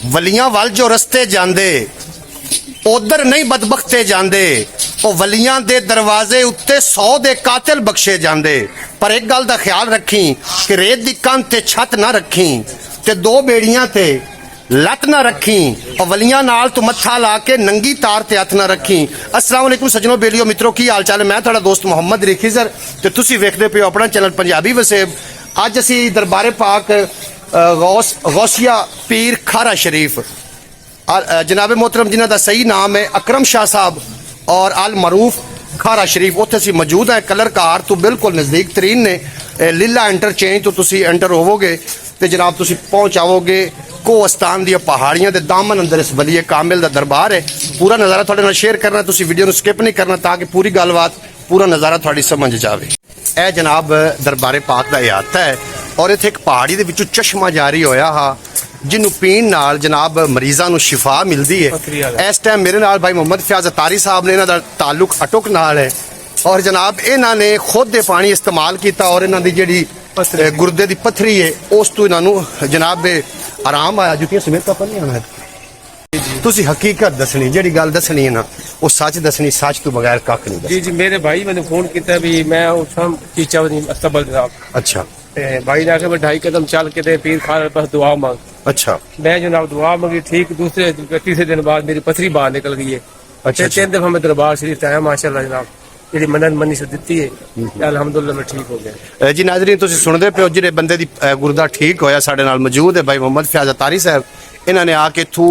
वलियां वल जो रस्ते जांदे उधर नहीं बदबख्ते जांदे, ਉਹ ਵਲੀਆਂ ਦੇ ਦਰਵਾਜ਼ੇ ਉੱਤੇ 100 ਦੇ ਕਾਤਲ ਬਖਸ਼ੇ ਜਾਂਦੇ। ਪਰ ਇੱਕ ਗੱਲ ਦਾ ਖਿਆਲ ਰੱਖੀ ਕਿ ਰੇਤ ਦੀ ਕੰਧ ਤੇ ਛੱਤ ਨਾ ਰੱਖੀ ਤੇ ਦੋ ਬੇੜੀਆਂ ਤੇ ਲੱਤ ਨਾ ਰੱਖੀ, ਉਹ ਵਲੀਆਂ ਨਾਲ ਤੂੰ ਮੱਥਾ ਲਾ ਕੇ ਨੰਗੀ ਤਾਰ ਤੇ ਹੱਥ ਨਾ ਰੱਖੀ। अस्सलाम वालेकुम सजनों, बेलियो मित्रों, की हाल चाल है? मैं थोड़ा दोस्त मोहम्मद रिखीज़र ते तुसी वेखदे पे अपना चैनल पंजाबी वसेब। अज असी दरबारे पाक गौसिया पीर खारा शरीफ जनाब मोहतरम जिन्हां दा सही नाम है अकरम शाह साहब और अल मरूफ खारा शरीफ, उत्थे असी मौजूद है। कलर कार तो बिल्कुल नज़दीक तरीन ने, लीला इंटरचेंज तो तुसी एंटर होवोगे तो जनाब तुसी पहुँच आओगे कोहस्तान दी पहाड़ियां दे दामन अंदर इस वली कामिल दा दरबार है। पूरा नज़ारा तुहाडे नाल शेयर करना, तुसी वीडियो नूं स्किप नहीं करना ताकि पूरी गलबात पूरा नज़ारा तुहाडी समझ जावे। यह जनाब दरबारे पाक दा इहाता है और इत्थे एक पहाड़ी दे विचों चश्मा जारी होया हा जिन्हों पीण नाल जनाब मरीज़ां नूं शिफा मिलती है। इस टाइम मेरे नाल भाई मोहम्मद फयाज अतारी साहब ने इन्हां दा ताल्लुक अटुक नाल है और जनाब इन्हां ने खुद दे पानी इस्तेमाल किया और इन्हां दी जिहड़ी गुरदे दी पत्थरी है उस तो इन्हां नूं जनाब आराम आया। जुतियां समेत तो नहीं आना तुसी हकीकत दसनी, जिहड़ी गल दसनी है ना वो सच दसनी, सच तो बगैर कख नहीं। जी जी मेरे भाई मैंने फोन किया भी मैं उठा चीचा अस्तबल जनाब। अच्छा भाई ने आके 2.5 कदम चल के पीर खान पास दुआ मांग। अच्छा मैं जनाब दुआ मांगी, ठीक दूसरे तीसरे दिन बाद मेरी पथरी बाहर निकल गई है। अच्छा 3 दफा मैं दरबार शरीफ आया माशाल्लाह जनाब, जी मन्नत मनी से दी है, अल्हम्दुलिल्लाह मैं ठीक हो गया। जी नाज़रीन तुसी सुनदे पे हो जिहड़े बंदे दी गुरदा ठीक होया साडे नाल मौजूद है भाई मोहम्मद फयाज अतारी साहब। इन्हां ने आके थू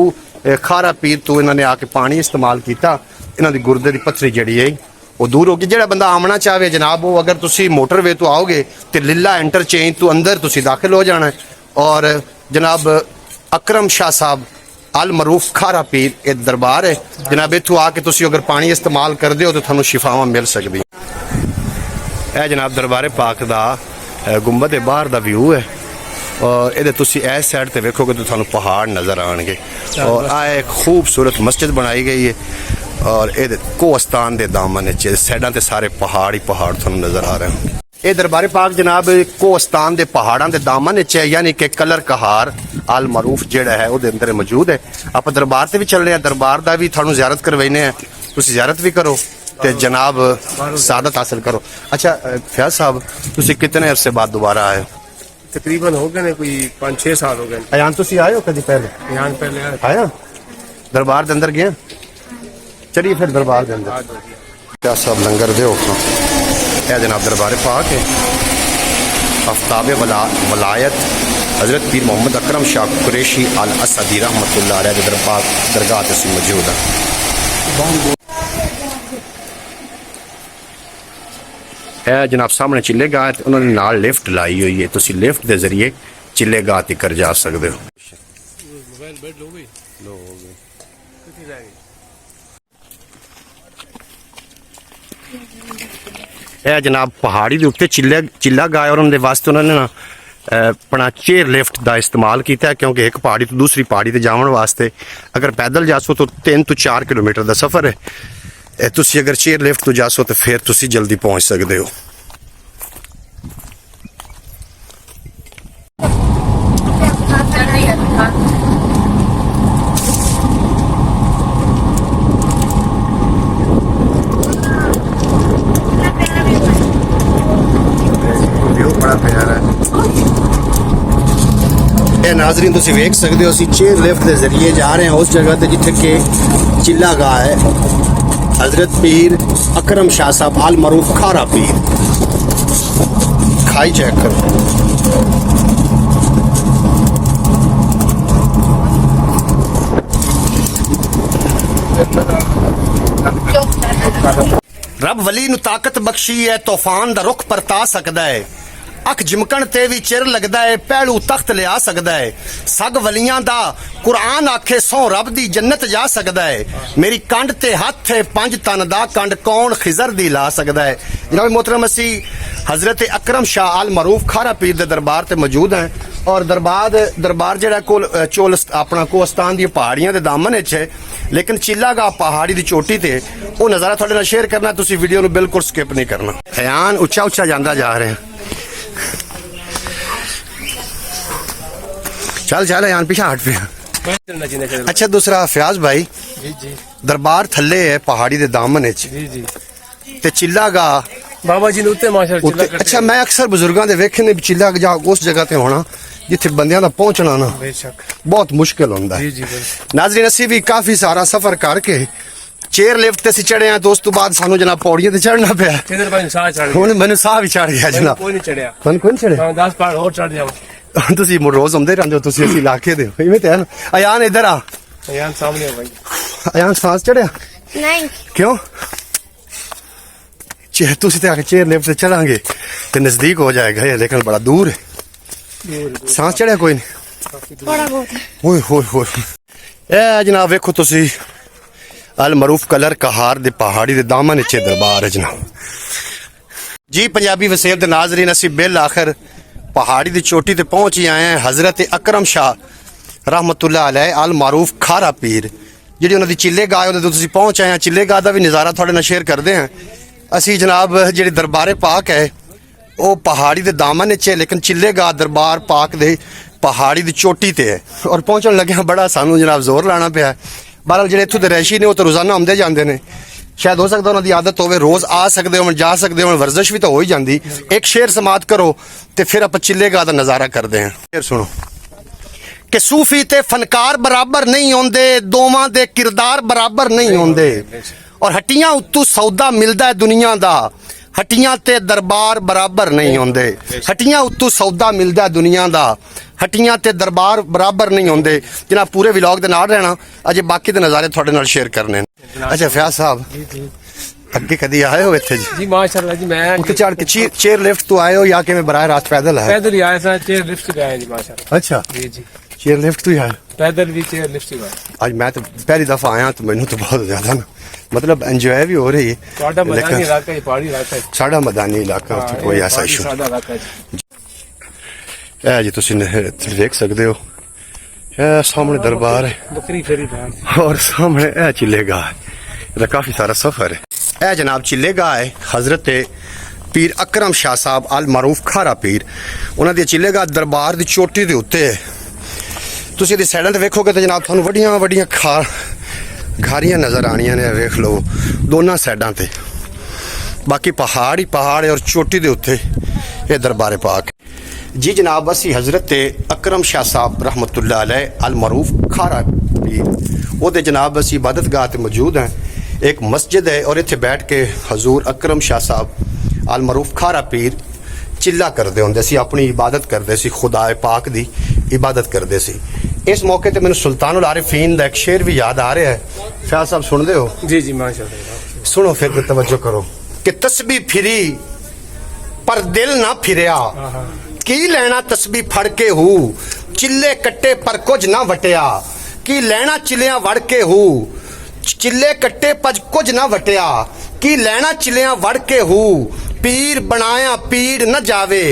खारा पीर तो इन्हां ने आके पानी इस्तेमाल किया, इन्हां दी गुरदे दी पत्थरी जिहड़ी है वो दूर होगी। जिहड़ा बंदा आमना चाहे जनाब वो अगर तुसी मोटरवे तो आओगे तो लीला इंटरचेंज तो अंदर तुसी दाखिल हो जाना है और जनाब अकरम शाह साहब अल मरूफ खारा पीर ये दरबार है जनाब। इत्थों आके तुसी अगर पानी इस्तेमाल करते हो तो थानू शिफावां मिल सकदी। यह जनाब दरबारे पाक दा गुंबद दे बाहर दा व्यू है और ये तुसी इस साइड ते वेखोगे तो थानू पहाड़ नज़र आएंगे और आ एक खूबसूरत मस्जिद बनाई गई है और ये कोहस्तान दे दामन साइडां ते सारे पहाड़ ही पहाड़ थानू नज़र आ रहे हैं। ये दरबारे पाक जनाब कोहस्तान दे पहाड़ां दे दामन है यानी कि कलर कहार अल मरूफ जिहड़ा है वो अंदर मौजूद है। आप दरबार से भी चलने हैं, दरबार का भी थानू ज़ियारत करवाने हैं, तुसी ज़ियारत भी करो ते जनाब सादत हासिल करो। अच्छा फयाज साहब तुसी कितने अरसे बाद दोबारा आए? तकरीबन हो गए कोई 5-6 साल हो गए। अयान तुसी आए हो कभी पहले? यहाँ पहले आया दरबार के अंदर गए? चलिए फिर दरबार के अंदर क्या सब लंगर दे यह जनाब दरबार पाक है। आफ्ताब वलायत हज़रत पीर मोहम्मद अकरम शाह कुरैशी अल असदी रहमतुल्लाह अलैह दरगाह से मौजूद है। यह जनाब सामने चिल्ले गाह उन्होंने नाल लिफ्ट लाई हुई है, तुसी लिफ्ट के जरिए चिल्ले गाह तक जा सकते हो। यह जनाब पहाड़ी के उत्ते चिल्ला गाया और उन्होंने वास्ते उन्होंने ना अपना चेयर लिफ्ट का इस्तेमाल किया क्योंकि एक पहाड़ी तो दूसरी पहाड़ी ते जाने वास्ते अगर पैदल जासो तो 3 तो 4 किलोमीटर का सफ़र है, तुसी अगर चेयर लिफ्ट तो जासो तो फिर तुसी जल्दी पहुँच सकते हो। नाजरीन तुसी वेख सकते हो, चेयर लिफ्ट के जरिए जा रहे हैं उस जगह ते जिथे के चिल्ला गाह है हजरत पीर अकरम शाह साहब अल मरूफ खारा पीर। खाई चेक करो, रब वली नूं ताकत बख्शी है, तूफान दा रुख परता सकदा है, अख जिमकण ते भी चिर लगदा है, पहलू तख्त लिया सकदा है, सग वलियां दा कुरान आखे सौ रब दी जन्नत जा सकदा है, मेरी कंड ते हथ है 5 तन दा कंड कौन खिजर दी ला सकदा है। जनाब मोहतरम असी हजरत अकरम शाह अल मरूफ खारा पीर दे दरबार ते मौजूद हैं और दरबार जिहड़ा चोल अपना कोहस्तान दी पहाड़ियां दे दामन विच है, लेकिन चिल्ला गाह पहाड़ी दी चोटी ते वो नज़ारा तुहाडे नाल शेयर करना, तुसी वीडियो नूं बिल्कुल स्किप नहीं करना। हयान उच्चा उच्चा जांदा जा रहे हैं, चल चल यान पीछा हट पे चलना चाहिए चलो। अच्छा दूसरा फयाज भाई जी जी दरबार थल्ले है पहाड़ी दे दामन च जी जी ते चिल्ला गा बाबा जी ने उत्ते माशाल्लाह चिल्ला करते अच्छा मैं अक्सर बुजुर्गों दे वेखे ने भी चिल्ला जा उस जगह ते होना जिथे बंदियां दा पहुंचना ना बेशक बहुत मुश्किल होंदा है जी जी बिल्कुल। नाज़रीन असी भी काफी सारा सफर करके चेयर लिफ्ट ते चढ़े हैं तो उस तो बाद सानू जनाब पौड़ियां ते चढ़ना पिया इधर भाई साह चढ़ गया हुण मैनू साह भी चढ़ गया जनाब कोई नहीं चढ़िया मन कोई नहीं चढ़े हां 10 पहाड़ और चढ़ जाओ ਤੁਸੀਂ ਰੋਜ਼ ਆਉਂਦੇ ਰਹਿੰਦੇ ਹੋ ਤੁਸੀਂ ਅਸੀਂ ਇਲਾਕੇ ਦੇ ਹੋ ਇਵੇਂ ਤੇ ਹੈ ਨਾ ਅਯਾਨ ਇੱਧਰ ਆ यहाँ सामने है भाई ਅਯਾਨ ਸਾਹ ਚੜਿਆ नहीं ਕਿਉਂ ਚੇ ਤੁਸੀਂ ਤੇ ਆ ਕੇ ਚੇਅਰ ਲਿਫਟ ਤੇ ਚੜਾਂਗੇ ਤੇ ਨਜ਼ਦੀਕ ਹੋ ਜਾਏਗਾ ਇਹ ਲੇਕਿਨ ਬੜਾ ਦੂਰ ਹੈ ਸਾਹ ਚੜਿਆ ਕੋਈ ਨਹੀਂ थोड़ा बहुत ਓਏ ਹੋਏ ਹੋਏ ਇਹ ਜਨਾਬ ਵੇਖੋ ਤੁਸੀਂ ਅਲ ਮਰੂਫ ਕਲਰ ਕਹਾਰ ਦੇ ਪਹਾੜੀ ਦੇ ਦਾਮਨ ਵਿੱਚ ਦਰਬਾਰ ਹੈ ਜਨਾਬ ਜੀ ਪੰਜਾਬੀ ਵਸੇਬ ਦੇ ਨਾਜ਼ਰੀਨ ਅਸੀਂ ਬਿਲ ਆਖਰ पहाड़ी की चोटी ते पहुंच ही आए हैं हजरत अकरम शाह रहमतुल्लाह अलैह अल मारूफ खारा पीर जी उन्होंने चिल्ले गाह उन्हें तुम पहुंच आए हैं चिल्ले गाह का भी नज़ारा थोड़े नाल शेयर करते हैं असी जनाब जी दरबारे पाक है वो पहाड़ी के दामन च है लेकिन चिल्ले गाह दरबार पाक दे पहाड़ी की चोटी ते है और पहुंचने लगे बड़ा सानू जनाब जोर लाना पिया बहरहाल जो इतों के रैशी ने वो तो रोजाना आते जाते हैं शायद हो सकता उन्होंने आदत होवे रोज आ सकते हो जा सकते हो वर्जिश भी तो हो ही जाती एक शेर समात करो तो फिर आप चिल्ले गा दा नज़ारा करते हैं शेर सुनो कि सूफी ते फनकार बराबर नहीं होंदे दोवां दे किरदार बराबर नहीं होंदे और हट्टियां उत्तू सौदा मिलदा है दुनिया दा हट्टियां ते दरबार बराबर नहीं होंदे हट्टियां उत्तू सौदा मिलदा है दुनिया दा हट्टियां ते दरबार बराबर नहीं होंदे जनाब पूरे व्लॉग दे नाल रहना अजे बाकी दे नज़ारे थोड़े नाल शेयर करने अच्छा फयाज साहब अगे कदी आए हो इत्थे जी जी माशाल्लाह जी मैं उत्ते चढ़ के चेयर लिफ्ट तो आए हो या कि मैं बराह रास्त पैदल है पैदल ही आया था चेयर लिफ्ट से आए जी माशाल्लाह अच्छा जी जी चेयर लिफ्ट तो ही आए पैदल भी चेयर लिफ्ट से आए आज मैं तो पहली दफा आया तो मैनू तो बहुत ज्यादा ना मतलब एंजॉय भी हो रही है साडा मैदानी इलाका है पहाड़ी इलाका है साडा मैदानी इलाका उत्थे कोई ऐसा इशू साडा इलाका है जी। है जी तुसी देख सकते हो ਇਹ ਸਾਹਮਣੇ ਦਰਬਾਰ ਹੈ बकरी फेरी बाहर और सामने ਇਹ चिल्लेगा ਇਹਦਾ ਕਾਫੀ ਸਾਰਾ ਸਫ਼ਰ ਹੈ ਇਹ ਜਨਾਬ चिल्लेगा ਹੈ हजरत ਪੀਰ ਅਕਰਮ ਸ਼ਾਹ ਸਾਹਿਬ ਅਲ ਮਾਰੂਫ ਖਾਰਾ ਪੀਰ ਉਹਨਾਂ ਦੀ चिल्लेगा ਦਰਬਾਰ ਦੀ ਚੋਟੀ ਦੇ ਉੱਤੇ ਹੈ ਤੁਸੀਂ ਇਹਦੀ ਸਾਈਡਾਂ ਤੇ ਵੇਖੋਗੇ ਤਾਂ ਜਨਾਬ ਤੁਹਾਨੂੰ ਵੱਡੀਆਂ ਵੱਡੀਆਂ ਘਾਰੀਆਂ ਨਜ਼ਰ ਆਣੀਆਂ ਨੇ ਵੇਖ ਲਓ ਦੋਨਾਂ ਸਾਈਡਾਂ ਤੇ ਬਾਕੀ ਪਹਾੜ ਹੀ ਪਹਾੜ ਹੈ ਔਰ ਚੋਟੀ ਦੇ ਉੱਤੇ ਇਹ ਦਰਬਾਰੇ ਪਾਕ जी जनाब असी हजरत अकरम शाह साहब रहमतुल्लाह अलैह अल मरूफ खारा पीर वो जनाब असी इबादत गाह ते मौजूद हैं एक मस्जिद है और इत्थे बैठ के हजूर अकरम शाह साहब अल मरूफ खारा पीर चिल्ला करते होंगे सी अपनी इबादत करते सी खुदा पाक दी इबादत करते सी इस मौके ते मैनूं सुल्तानुल आरिफीन दा एक शेर भी याद आ रहा है फयाज साहब सुनते हो जी जी माशाल्लाह सुनो फिर तवज्जो करो कि तस्बीह फिरी पर दिल ना फिरिया की लेना तस्बी फड़ के हूँ चिल्ले कट्टे पर कुछ ना वटिया की लेना चिलिया वड़ के हूँ चिल्ले कट्टे पर कुछ ना वटिया की लेना चिलिया वड़ के हूँ पीर बनाया पीड़ न जावे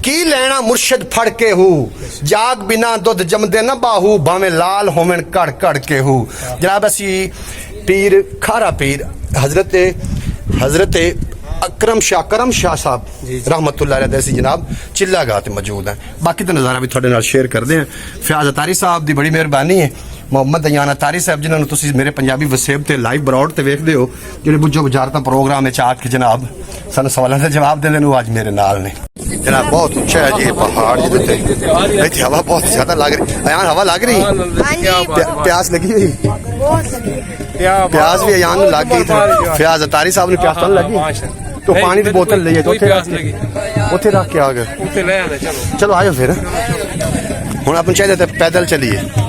की लेना मुर्शद फड़ के हूँ जाग बिना दुध जमदे न बाहू भावे लाल होवन कड़ कड़ के हूँ जनाब असी पीर खारा पीर हजरत अकरम शाह साहब रहमतुल्लाह अलैह सी जनाब चिल्ला गाह ते मौजूद है बाकी तो नज़ारा भी थोड़े नाल शेयर करते हैं फयाज अतारी साहब दी बड़ी मेहरबानी है मोहम्मद अयान अतारी साहब जिन्होंने तुसी मेरे पंजाबी वसेब ते लाइव ब्रॉड ते वेखदे हो जेडे बुझो बुझारता प्रोग्राम विच आके जनाब सानू सवालों के जवाब देने नूं अज मेरे नाल ने जनाब बहुत ऊंचा है जी पहाड़ जिते इत्थे हवा बहुत ज्यादा लग रही अयान हवा लग रही प्यास लगी हुई बहुत लगे प्यास भी अयान नूं लग गई फयाज अतारी साहब ने प्यास तो लगी तो पानी की बोतल ले उत्थे रख के आ गए उत्ते ले आना चलो चलो आयो फिर हुण अपन चाहिए पैदल चलिए